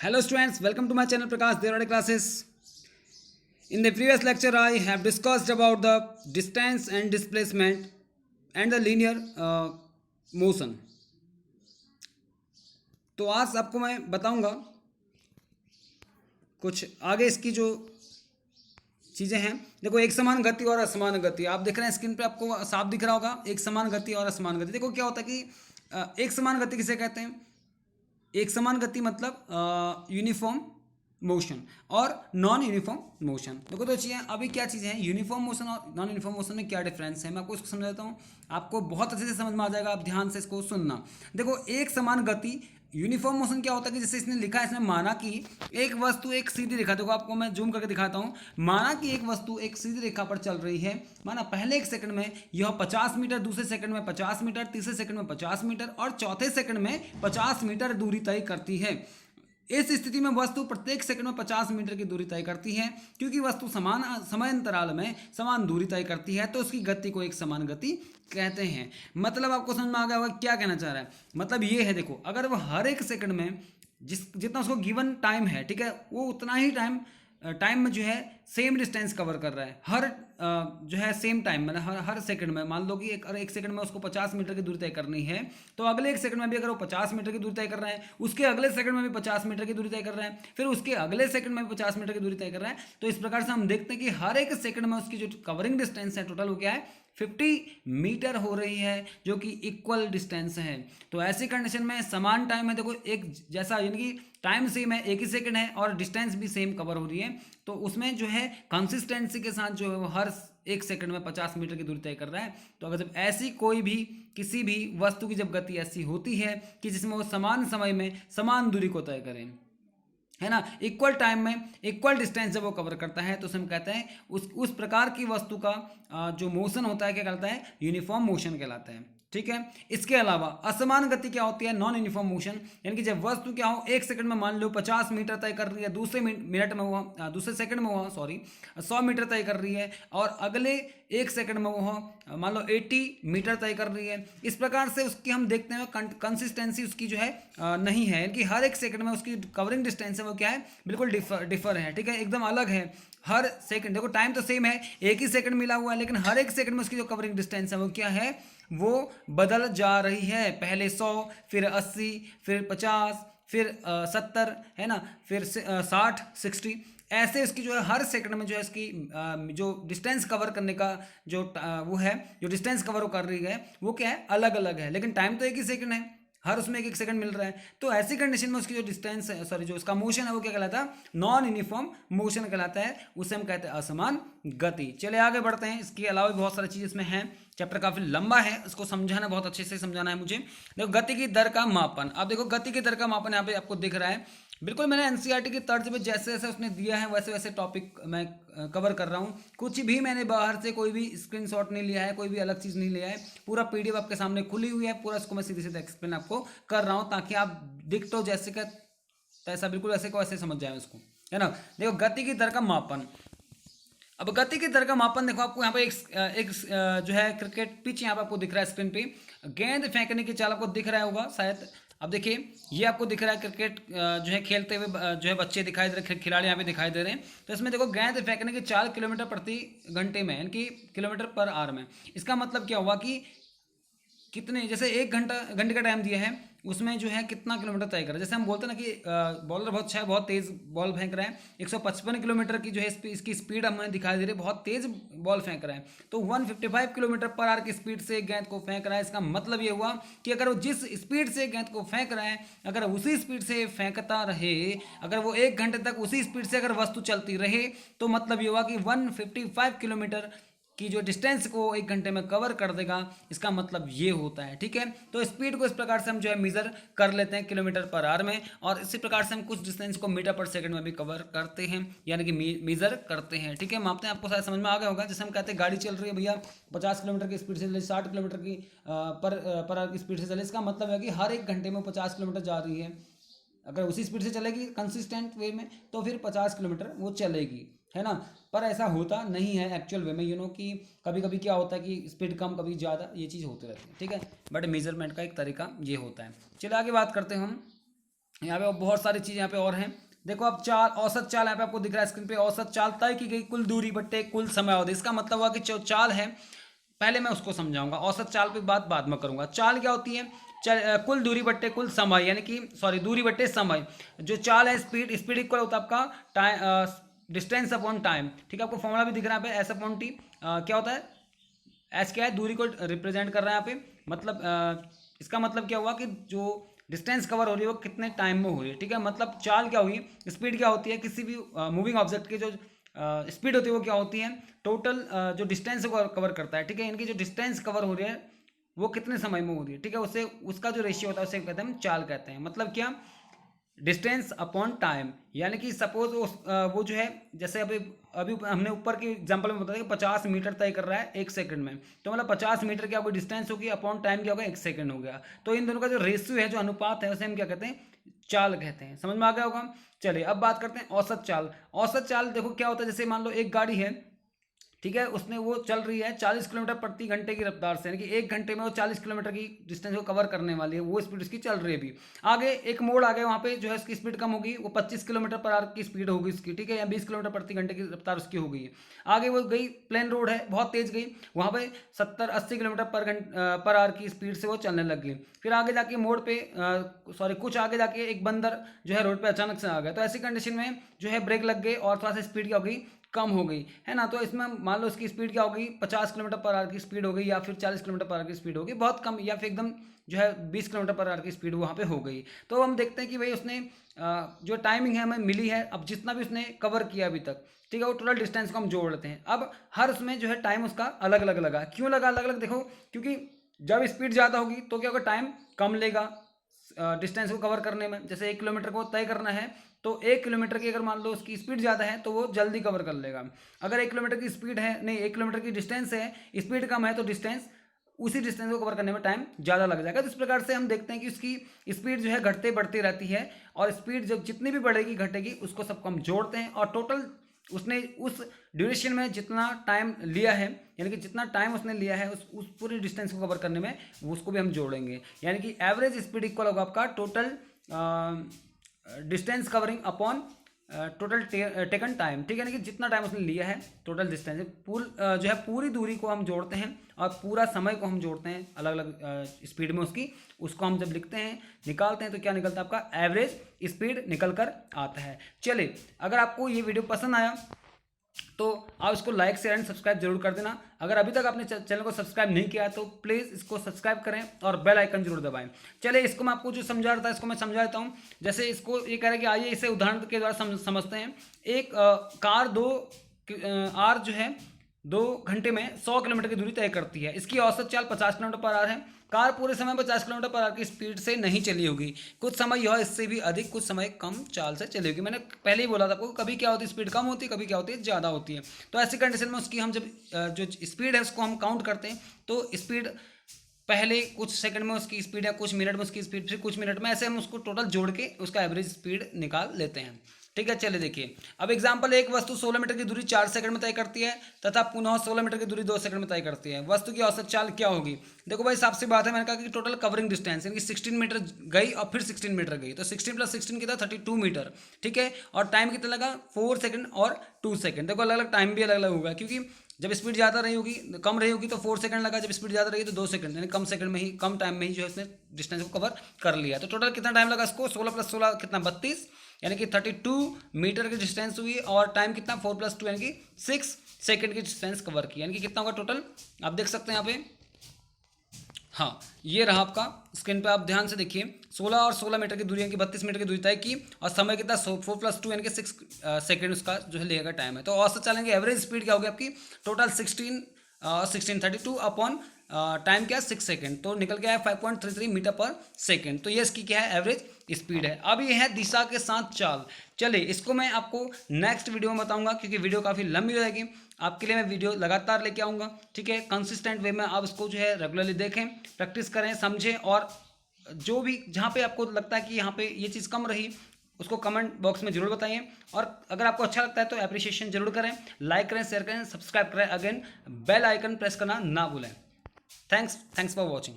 Hello students, welcome to my channel Prakash Devade classes. In the previous lecture I have discussed about the distance and displacement and the linear motion. तो आज आपको मैं बताऊंगा कुछ आगे इसकी जो चीज़ें हैं। देखो, एक समान गति और असमान गति आप देख रहे हैं स्क्रीन पे, आपको साफ दिख रहा होगा। एक समान गति और असमान गति, देखो क्या होता है कि एक समान गति किसे कहते हैं? एक समान गति मतलब यूनिफॉर्म मोशन और नॉन यूनिफॉर्म मोशन। देखो तो चीज़ें अभी क्या चीज़ें हैं, यूनिफॉर्म मोशन और नॉन यूनिफॉर्म मोशन में क्या डिफरेंस है, मैं आपको इसको समझाता हूँ। आपको बहुत अच्छे से समझ में आ जाएगा, आप ध्यान से इसको सुनना। देखो, एक समान गति यूनिफॉर्म मोशन क्या होता है कि जैसे इसने लिखा है, इसने माना कि एक वस्तु एक सीधी रेखा, देखो आपको मैं जूम करके दिखाता हूँ। माना कि एक वस्तु एक सीधी रेखा पर चल रही है। माना पहले एक सेकंड में यह 50 मीटर, दूसरे सेकंड में 50 मीटर, तीसरे सेकंड में 50 मीटर और चौथे सेकंड में 50 मीटर दूरी तय करती है। इस स्थिति में वस्तु प्रत्येक सेकंड में 50 मीटर की दूरी तय करती है। क्योंकि वस्तु समान समय अंतराल में समान दूरी तय करती है तो उसकी गति को एक समान गति कहते हैं। मतलब आपको समझ में आ गया होगा क्या कहना चाह रहा है। मतलब ये है, देखो, अगर वह हर एक सेकंड में जितना उसको गिवन टाइम है, ठीक है, वो उतना ही टाइम में जो है सेम डिस्टेंस कवर कर रहा है। हर जो है सेम टाइम मतलब हर सेकंड में, मान लो कि एक सेकंड में उसको 50 मीटर की दूरी तय करनी है, तो अगले एक सेकंड में भी अगर वो 50 मीटर की दूरी तय कर रहा है, उसके अगले सेकंड में भी 50 मीटर की दूरी तय कर रहा है, फिर उसके अगले सेकंड में भी 50 मीटर की दूरी तय कर रहा है। तो इस प्रकार से हम देखते हैं कि हर एक सेकंड में उसकी जो कवरिंग डिस्टेंस है टोटल वो क्या है, 50 मीटर हो रही है, जो कि इक्वल डिस्टेंस है। तो ऐसी कंडीशन में समान टाइम है, देखो एक जैसा, यानी कि टाइम सेम है, एक ही सेकंड है और डिस्टेंस भी सेम कवर हो रही है, तो उसमें जो है कंसिस्टेंसी के साथ जो है वो हर एक सेकंड में 50 मीटर की दूरी तय कर रहा है। तो अगर जब ऐसी कोई भी किसी भी वस्तु की जब गति ऐसी होती है कि जिसमें वो समान समय में समान दूरी को तय करें, है ना, इक्वल टाइम में इक्वल डिस्टेंस जब वो कवर करता है, तो उसे हम कहते हैं उस प्रकार की वस्तु का जो मोशन होता है क्या कहलाता है, यूनिफॉर्म मोशन कहलाता है। ठीक है। इसके अलावा असमान गति क्या होती है, नॉन यूनिफॉर्म मोशन, यानी कि जब वस्तु क्या हो, एक सेकंड में मान लो 50 मीटर तय कर रही है, दूसरे मिनट में वो दूसरे सेकंड में वो 100 मीटर तय कर रही है और अगले एक सेकंड में वो मान लो 80 मीटर तय कर रही है। इस प्रकार से उसकी हम देखते हैं कंसिस्टेंसी उसकी जो है नहीं है, यानी कि हर एक सेकंड में उसकी कवरिंग डिस्टेंस है वो क्या है, बिल्कुल डिफर है। ठीक है, एकदम अलग है हर सेकंड। देखो टाइम तो सेम है, एक ही सेकंड मिला हुआ है, लेकिन हर एक सेकंड में उसकी जो कवरिंग डिस्टेंस है वो क्या है, वो बदल जा रही है। पहले 100, फिर 80, फिर 50, फिर 70, है ना, फिर 60, 60, ऐसे इसकी जो है हर सेकंड में जो है इसकी जो डिस्टेंस कवर करने का जो वो है, जो डिस्टेंस कवर कर रही है वो क्या है, अलग अलग है, लेकिन टाइम तो एक ही सेकंड है, हर उसमें एक सेकंड मिल रहा है। तो ऐसी कंडीशन में उसकी जो डिस्टेंस जो उसका मोशन है वो क्या कहलाता है, नॉन यूनिफॉर्म मोशन कहलाता है, उसे हम कहते हैं असमान गति। चलिए आगे बढ़ते हैं। इसके अलावा भी बहुत सारी चीज़ इसमें हैं, चैप्टर काफ़ी लंबा है, इसको समझाना बहुत अच्छे से समझाना है मुझे। देखो, गति की दर का मापन। अब देखो, गति की दर का मापन यहाँ पे आपको दिख रहा है, बिल्कुल मैंने एनसीईआरटी की तर्ज में जैसे जैसे उसने दिया है वैसे वैसे टॉपिक मैं कवर कर रहा हूँ। कुछ भी मैंने बाहर से कोई भी स्क्रीनशॉट नहीं लिया है, कोई भी अलग चीज़ नहीं लिया है, पूरा पीडीएफ आपके सामने खुली हुई है, पूरा इसको मैं सीधे सीधे एक्सप्लेन आपको कर रहा हूँ ताकि आप दिखतो जैसे का तैसा बिल्कुल वैसे को वैसे समझ जाए उसको, है ना। देखो, गति की दर का मापन। अब गति की दर का मापन देखो, आपको यहाँ पे एक जो है क्रिकेट पिच यहाँ पे आपको दिख रहा है स्क्रीन पे, गेंद फेंकने की चाल आपको दिख रहा होगा शायद। अब देखिए, ये आपको दिख रहा है क्रिकेट जो है खेलते हुए जो है बच्चे दिखाई दे रहे हैं, खिलाड़ी यहाँ पे दिखाई दे रहे हैं। तो इसमें देखो, गेंद फेंकने की चाल किलोमीटर प्रति घंटे में, यानी कि किलोमीटर पर आवर में। इसका मतलब क्या हुआ कि कितने, जैसे एक घंटे का टाइम दिया है, उसमें जो है कितना किलोमीटर तय करा। जैसे हम बोलते हैं ना कि बॉलर बहुत अच्छा है, बहुत तेज बॉल फेंक रहा है, 155 किलोमीटर की जो है इसकी स्पीड हमें दिखाई दे रही है, बहुत तेज बॉल फेंक रहा है, तो 155 किलोमीटर पर आवर की स्पीड से गेंद को फेंक रहा है। इसका मतलब ये हुआ कि अगर वो जिस स्पीड से गेंद को फेंक रहा है, अगर उसी स्पीड से फेंकता रहे, अगर वो एक घंटे तक उसी स्पीड से अगर वस्तु चलती रहे, तो मतलब ये हुआ कि 155 किलोमीटर की जो डिस्टेंस को एक घंटे में कवर कर देगा। इसका मतलब ये होता है। ठीक है, तो स्पीड को इस प्रकार से हम जो है मेजर कर लेते हैं किलोमीटर पर आवर में, और इसी प्रकार से हम कुछ डिस्टेंस को मीटर पर सेकंड में भी कवर करते हैं, यानी कि मेजर करते हैं। ठीक है, मापते हैं, आपको शायद समझ में आ गया होगा। जैसे हम कहते हैं गाड़ी चल रही है भैया 50 किलोमीटर की स्पीड से चले, 60 किलोमीटर की पर आवर की स्पीड से चले, इसका मतलब है कि हर एक घंटे में 50 किलोमीटर जा रही है। अगर उसी स्पीड से चलेगी कंसिस्टेंट वे में तो फिर 50 किलोमीटर वो चलेगी, है ना। पर ऐसा होता नहीं है एक्चुअल वे में, कि कभी कभी क्या होता है कि स्पीड कम कभी ज़्यादा, ये चीज़ होती रहती है। ठीक है, बट मेजरमेंट का एक तरीका ये होता है। चलिए आगे बात करते हैं हम। यहाँ पे बहुत सारी चीज़ यहाँ पे और हैं। देखो अब चाल, औसत चाल यहाँ पे आपको दिख रहा है स्क्रीन पे, औसत चाल तय की गई कुल दूरी बट्टे कुल समय अवधि। इसका मतलब हुआ कि जो चाल है, पहले मैं उसको समझाऊंगा, औसत चाल पे बात बाद में करूंगा। चाल क्या होती है? कुल दूरी बट्टे कुल समय, यानी कि सॉरी दूरी बट्टे समय। जो चाल है स्पीड, स्पीड इक्वल होता है आपका टाइम, डिस्टेंस अपॉन टाइम। ठीक है, आपको फॉर्मूला भी दिख रहा है यहाँ पे, एस अपॉन टी। क्या होता है? एस क्या है? दूरी को रिप्रेजेंट कर रहा है यहाँ पे। मतलब इसका मतलब क्या हुआ कि जो डिस्टेंस कवर हो रही है वो कितने टाइम में हो रही है। ठीक है, मतलब चाल क्या हुई, स्पीड क्या होती है किसी भी मूविंग ऑब्जेक्ट की जो स्पीड होती है वो क्या होती है? टोटल जो डिस्टेंस को कवर करता है। ठीक है, इनकी जो डिस्टेंस कवर हो रही है वो कितने समय में हो रही है। ठीक है, उससे उसका जो रेशियो होता है उसे कहते हैं हम चाल कहते हैं। मतलब क्या? Distance upon time. यानी कि सपोज वो जो है, जैसे अभी अभी हमने ऊपर की एग्जांपल में बताया कि 50 मीटर तय कर रहा है 1 सेकंड में, तो मतलब 50 मीटर क्या होगी? डिस्टेंस होगी, अपॉन टाइम क्या होगा? 1 सेकंड हो गया। तो इन दोनों का जो रेशियो है, जो अनुपात है, उसे हम क्या कहते हैं? चाल कहते हैं। समझ में आ गया होगा। चलिए अब बात करते हैं औसत चाल। औसत चाल देखो क्या होता है, जैसे मान लो एक गाड़ी है, ठीक है, उसने वो चल रही है 40 किलोमीटर प्रति घंटे की रफ्तार से, यानी कि 1 घंटे में वो 40 किलोमीटर की डिस्टेंस को कवर करने वाली है, वो स्पीड उसकी चल रही है अभी। आगे एक मोड़ आ गया, वहाँ पे जो है उसकी स्पीड कम होगी, वो 25 किलोमीटर पर आवर की स्पीड होगी उसकी। ठीक है, या 20 किलोमीटर प्रति घंटे की रफ्तार उसकी हो गई। आगे वो गई, प्लेन रोड है, बहुत तेज गई, वहाँ पे 70-80 किलोमीटर पर आवर की स्पीड से वो चलने लग गई। फिर आगे जाके मोड़ पे सॉरी कुछ आगे जाके एक बंदर जो है रोड पे अचानक से आ गया, तो ऐसी कंडीशन में जो है ब्रेक लग गई और थोड़ा सा स्पीड क्या हो गई? कम हो गई, है ना। तो इसमें मान लो इसकी स्पीड क्या हो गई? 50 किलोमीटर पर आवर की स्पीड हो गई, या फिर 40 किलोमीटर पर आवर की स्पीड हो गई, बहुत कम, या फिर एकदम जो है 20 किलोमीटर पर आवर की स्पीड वहाँ पे हो गई। तो हम देखते हैं कि भाई उसने जो टाइमिंग है हमें मिली है, अब जितना भी उसने कवर किया अभी तक, ठीक है, वो टोटल डिस्टेंस को हम जोड़ लेते हैं। अब हर उसमें जो है टाइम उसका अलग अलग लगा। क्यों लगा अलग अलग? देखो, क्योंकि जब स्पीड ज़्यादा होगी तो क्या होगा? टाइम कम लेगा डिस्टेंस को कवर करने में। जैसे 1 किलोमीटर को तय करना है, तो 1 किलोमीटर की अगर मान लो उसकी स्पीड ज़्यादा है तो वो जल्दी कवर कर लेगा। अगर 1 किलोमीटर की स्पीड है, नहीं 1 किलोमीटर की डिस्टेंस है, स्पीड कम है, तो डिस्टेंस उसी डिस्टेंस को कवर करने में टाइम ज़्यादा लग जाएगा। तो इस प्रकार से हम देखते हैं कि उसकी स्पीड जो है घटते बढ़ती रहती है, और स्पीड जब जितनी भी बढ़ेगी घटेगी उसको सबको हम जोड़ते हैं, और टोटल उसने उस ड्यूरेशन में जितना टाइम लिया है, यानी कि जितना टाइम उसने लिया है उस पूरी डिस्टेंस को कवर करने में, उसको भी हम जोड़ेंगे। यानी कि एवरेज स्पीड इक्वल होगा आपका total distance covering upon total taken time. ठीक है, यानी कि जितना टाइम उसने लिया है टोटल डिस्टेंस जो है पूरी दूरी को हम जोड़ते हैं, और पूरा समय को हम जोड़ते हैं अलग अलग स्पीड में उसकी। उसको हम जब लिखते हैं, निकालते हैं, तो क्या निकलता है? आपका एवरेज स्पीड निकल कर आता है। चलिए, अगर आपको ये वीडियो पसंद आया तो आप इसको लाइक शेयर एंड सब्सक्राइब जरूर कर देना। अगर अभी तक आपने चैनल को सब्सक्राइब नहीं किया तो प्लीज़ इसको सब्सक्राइब करें और बेल आइकन जरूर दबाएं। चलिए, इसको मैं आपको जो समझा रहा था इसको मैं समझा देता हूँ। जैसे इसको ये कह रहा है कि आइए इसे उदाहरण के द्वारा समझते हैं। एक कार आर जो है 2 घंटे में 100 किलोमीटर की दूरी तय करती है। इसकी औसत चाल 50 किलोमीटर पर आवर है। कार पूरे समय 50 किलोमीटर पर आवर की स्पीड से नहीं चली होगी, कुछ समय यह इससे भी अधिक, कुछ समय कम चाल से चली होगी। मैंने पहले ही बोला था आपको, कभी क्या होती है स्पीड कम होती है, कभी क्या होती है ज़्यादा होती है। तो ऐसी कंडीशन में उसकी हम जब जो स्पीड है उसको हम काउंट करते हैं, तो स्पीड पहले कुछ सेकंड में उसकी स्पीड है, कुछ मिनट में उसकी स्पीड, फिर कुछ मिनट में, ऐसे हम उसको टोटल जोड़ के उसका एवरेज स्पीड निकाल लेते हैं। ठीक है, चलिए देखिए। अब एग्जांपल, एक वस्तु 16 मीटर की दूरी 4 सेकंड में तय करती है तथा पुनः 16 मीटर की दूरी 2 सेकंड में तय करती है। वस्तु की औसत चाल क्या होगी? देखो भाई, साफ सी बात है, मैंने कहा कि टोटल कवरिंग डिस्टेंस यानी कि 16 मीटर गई और फिर 16 मीटर गई, तो 16 + 16 कितना? 32 मीटर। ठीक है, और टाइम कितना लगा? 4 सेकंड और 2 सेकंड। देखो अलग अलग टाइम भी अलग अलग होगा, क्योंकि जब स्पीड ज़्यादा रही होगी, कम रही होगी तो 4 सेकंड लगा, जब स्पीड ज़्यादा रही तो 2 सेकंड, यानी कम सेकंड में ही, कम टाइम में ही जो है उसने डिस्टेंस को कवर कर लिया। तो टोटल कितना टाइम लगा इसको? 16 + 16 कितना? 32, यानी कि 32 मीटर की डिस्टेंस हुई, और टाइम कितना? 4 + 2 यानी कि 6 सेकंड की डिस्टेंस कवर की। यानी कि कितना होगा टोटल? आप देख सकते हैं यहाँ पे, हाँ ये रहा आपका स्क्रीन पे, आप ध्यान से देखिए। 16 और 16 मीटर की दूरी यानी कि 32 मीटर की दूरी तय की, और समय कितना? 4 + 2 यानी कि 6 सेकेंड उसका जो है लेगा टाइम है। तो औसत चलेंगे, एवरेज स्पीड क्या होगी आपकी? टोटल 1632 अपॉन टाइम क्या? 6 सेकेंड, तो निकल गया है 5.33 मीटर पर सेकेंड। तो ये इसकी क्या है? एवरेज स्पीड है। अब ये है दिशा के साथ चाल। चलिए, इसको मैं आपको नेक्स्ट वीडियो में बताऊंगा, क्योंकि वीडियो काफ़ी लंबी हो जाएगी। आपके लिए मैं वीडियो लगातार लेके आऊँगा, ठीक है, कंसिस्टेंट वे में। आप इसको जो है रेगुलरली देखें, प्रैक्टिस करें, समझें, और जो भी जहाँ पे आपको लगता है कि यहाँ पे ये चीज़ कम रही, उसको कमेंट बॉक्स में जरूर बताइए। और अगर आपको अच्छा लगता है तो एप्रिसिएशन जरूर करें, लाइक करें, शेयर करें, सब्सक्राइब करें, अगेन बेल आइकन प्रेस करना ना भूलें। Thanks for watching.